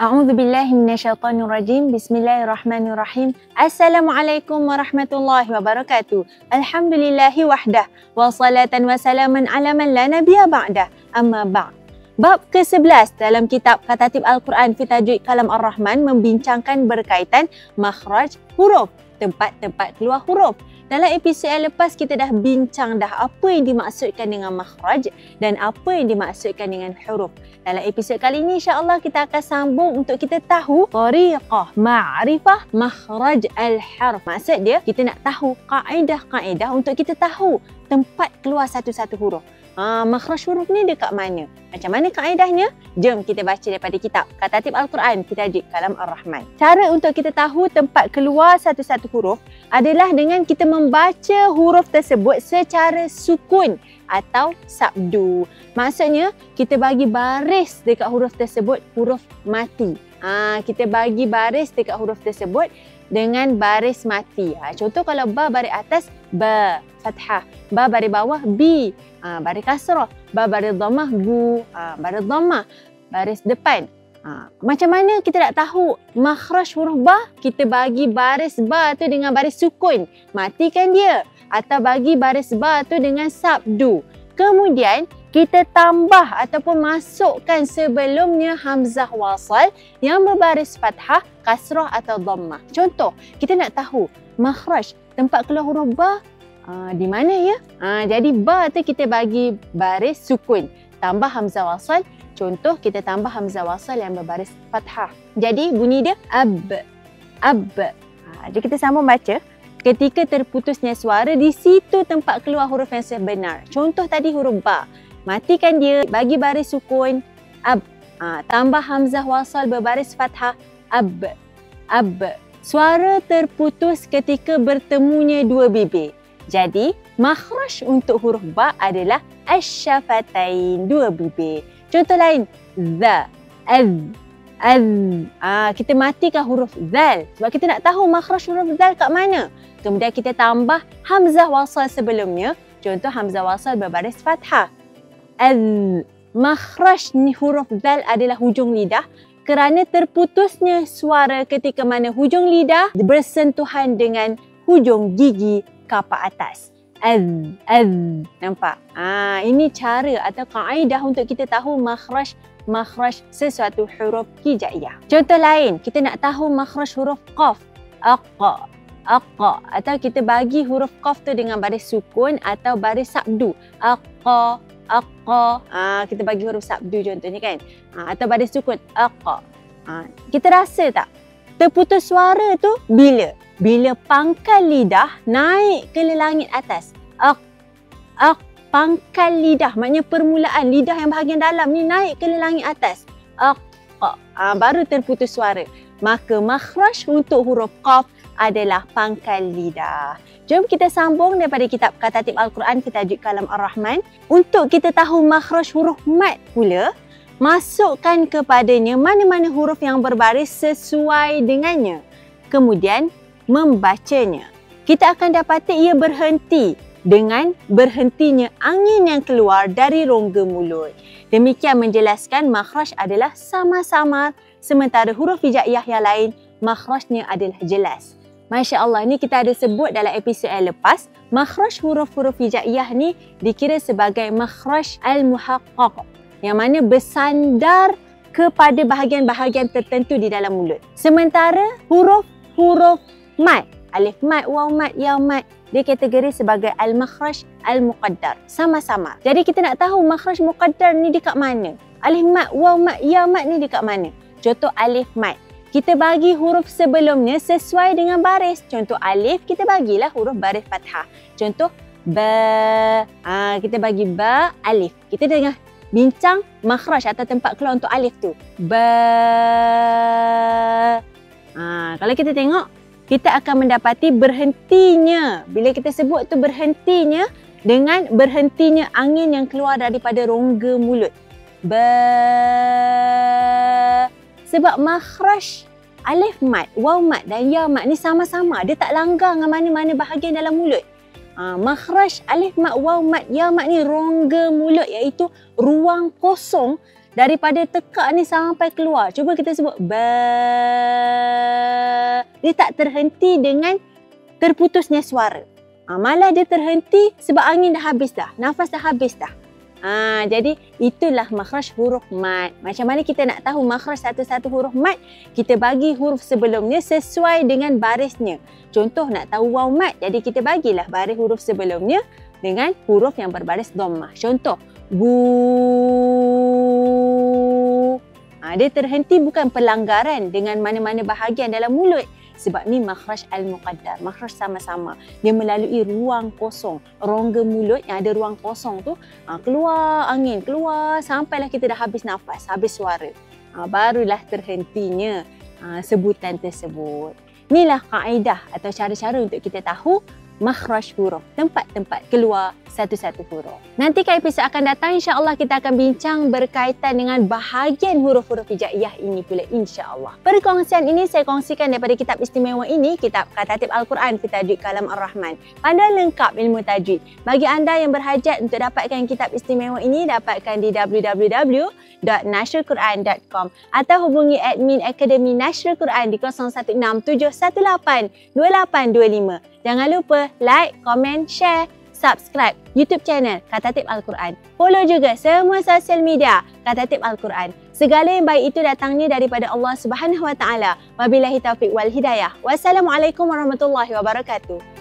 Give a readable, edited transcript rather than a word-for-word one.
A'udzubillahi minasyaitonirrajim. Bismillahirrahmanirrahim. Assalamualaikum warahmatullahi wabarakatuh. Alhamdulillahi wahdah. Wassalatan wassalaman ala man la nabiyya ba'dah. Amma ba'd. Bab ke-11 dalam kitab Katatib Al-Quran fi Tajwid Kalam Ar-Rahman membincangkan berkaitan makhraj huruf, tempat-tempat keluar huruf. Dalam episod yang lepas kita dah bincang dah apa yang dimaksudkan dengan makhraj dan apa yang dimaksudkan dengan huruf. Dalam episod kali ini insya-Allah kita akan sambung untuk kita tahu tariqah ma'rifah makhraj al-harf. Maksud dia kita nak tahu kaedah-kaedah untuk kita tahu tempat keluar satu-satu huruf. Makhraj huruf ni dekat mana? Macam mana kaedahnya? Jom kita baca daripada kitab Katatib Al-Quran fi Tajwid Kalam Ar-Rahman. Cara untuk kita tahu tempat keluar satu-satu huruf adalah dengan kita membaca huruf tersebut secara sukun atau sabdu. Maksudnya kita bagi baris dekat huruf tersebut huruf mati. Kita bagi baris dekat huruf tersebut dengan baris mati. Contoh kalau ba baris atas ba fathah, ba baris bawah bi, baris kasrah, ba baris dhammah bu, baris dhammah, baris depan. Macam mana kita nak tahu makhraj huruf ba? Kita bagi baris ba tu dengan baris sukun, matikan dia, atau bagi baris ba tu dengan sabdu. Kemudian kita tambah ataupun masukkan sebelumnya hamzah wasal yang berbaris fathah, kasrah atau dhammah. Contoh, kita nak tahu makhraj tempat keluar huruf ba di mana ya? Jadi ba tu kita bagi baris sukun, tambah hamzah wasal. Contoh kita tambah hamzah wasal yang berbaris fathah. Jadi bunyi dia ab. Jadi kita sambung baca. Ketika terputusnya suara, di situ tempat keluar huruf yang sebenar. Contoh tadi huruf ba. Matikan dia, bagi baris sukun ab. Tambah hamzah wasal berbaris fathah ab. Suara terputus ketika bertemunya dua bibir. Jadi makhraj untuk huruf ba adalah asy-syafatain, dua bibir. Contoh lain, za, az. Kita matikan huruf zal sebab kita nak tahu makhraj huruf zal kat mana. Kemudian kita tambah hamzah wasal sebelumnya. Contoh hamzah wasal berbaris fathah. Az. Makhraj huruf zal adalah hujung lidah kerana terputusnya suara ketika mana hujung lidah bersentuhan dengan hujung gigi kapak atas. Az. Nampak? Ini cara atau kaedah untuk kita tahu makhraj sesuatu huruf hijaiyah. Contoh lain, kita nak tahu makhraj huruf qaf. Aqa. Atau kita bagi huruf qaf tu dengan baris sukun atau baris sabdu. Aqa. Kita bagi huruf sabdu contohnya kan. Atau baris sukun. Aqa. Kita rasa tak? Terputus suara tu bila? Bila pangkal lidah naik ke langit atas. Pangkal lidah, maknanya permulaan lidah yang bahagian dalam ni naik ke langit atas. Baru terputus suara. Maka makhraj untuk huruf qaf adalah pangkal lidah. Jom kita sambung daripada kitab Katatib Al-Quran fi Tajwid Kalam Ar-Rahman. Untuk kita tahu makhraj huruf mad pula, masukkan kepadanya mana-mana huruf yang berbaris sesuai dengannya. Kemudian membacanya. Kita akan dapati ia berhenti dengan berhentinya angin yang keluar dari rongga mulut. Demikian menjelaskan makhraj adalah samar-samar, sementara huruf hijaiyah yang lain makhrajnya adalah jelas. Masya Allah, ni kita ada sebut dalam episod yang lepas, makhraj huruf-huruf hijaiyah ni dikira sebagai makhraj al-muhaqqaq, yang mana bersandar kepada bahagian-bahagian tertentu di dalam mulut. Sementara huruf-huruf mad, alif mad, waw mad, ya mad, dia kategori sebagai al-makhraj al-muqaddar. Sama-sama. Jadi kita nak tahu makhraj muqaddar ni dekat mana? Alif mad, waw mad, ya mad ni dekat mana? Contoh alif mad. Kita bagi huruf sebelumnya sesuai dengan baris. Contoh alif, kita bagilah huruf baris fathah. Contoh ba. Kita bagi ba, alif. Kita tengah bincang makhraj atau tempat keluar untuk alif tu. Ba. Kalau kita tengok, kita akan mendapati berhentinya. Bila kita sebut tu berhentinya dengan berhentinya angin yang keluar daripada rongga mulut. Ba. Sebab makhraj alif mad, waw mad dan ya mad ni sama-sama. Dia tak langgar dengan mana-mana bahagian dalam mulut. Makhraj alif mad, waw mad, ya mad ni rongga mulut, iaitu ruang kosong Daripada tekak ni sampai keluar. Cuba kita sebut ba. Dia tak terhenti dengan terputusnya suara. Malah dia terhenti sebab angin dah habis dah. Nafas dah habis dah. Jadi itulah makhraj huruf mad. Macam mana kita nak tahu makhraj satu-satu huruf mad? Kita bagi huruf sebelumnya sesuai dengan barisnya. Contoh nak tahu waw mad, jadi kita bagilah baris huruf sebelumnya dengan huruf yang berbaris dhammah. Contoh, bu. Dia terhenti bukan pelanggaran dengan mana-mana bahagian dalam mulut. Sebab ni makhraj al-muqaddar, makhraj sama-sama. Dia melalui ruang kosong, rongga mulut yang ada ruang kosong tu, keluar angin, keluar sampailah kita dah habis nafas, habis suara. Barulah terhentinya sebutan tersebut. Inilah kaedah atau cara-cara untuk kita tahu makhraj huruf, tempat-tempat keluar satu-satu huruf. Nanti ke episod akan datang, insya-Allah kita akan bincang berkaitan dengan bahagian huruf-huruf hijaiyah ini pula, insya-Allah. Perkongsian ini saya kongsikan daripada kitab istimewa ini, kitab Katatib Al-Quran fi Tajwid Kalam Ar-Rahman. Panduan lengkap ilmu tajwid. Bagi anda yang berhajat untuk dapatkan kitab istimewa ini, dapatkan di www.nashrulquran.com atau hubungi admin Akademi Nashrul Quran di 0167182825. Jangan lupa like, komen, share, subscribe YouTube channel Katatib Al-Quran. Follow juga semua sosial media Katatib Al-Quran. Segala yang baik itu datangnya daripada Allah Subhanahu Wa Taala. Wabillahi taufiq wal hidayah. Wassalamualaikum warahmatullahi wabarakatuh.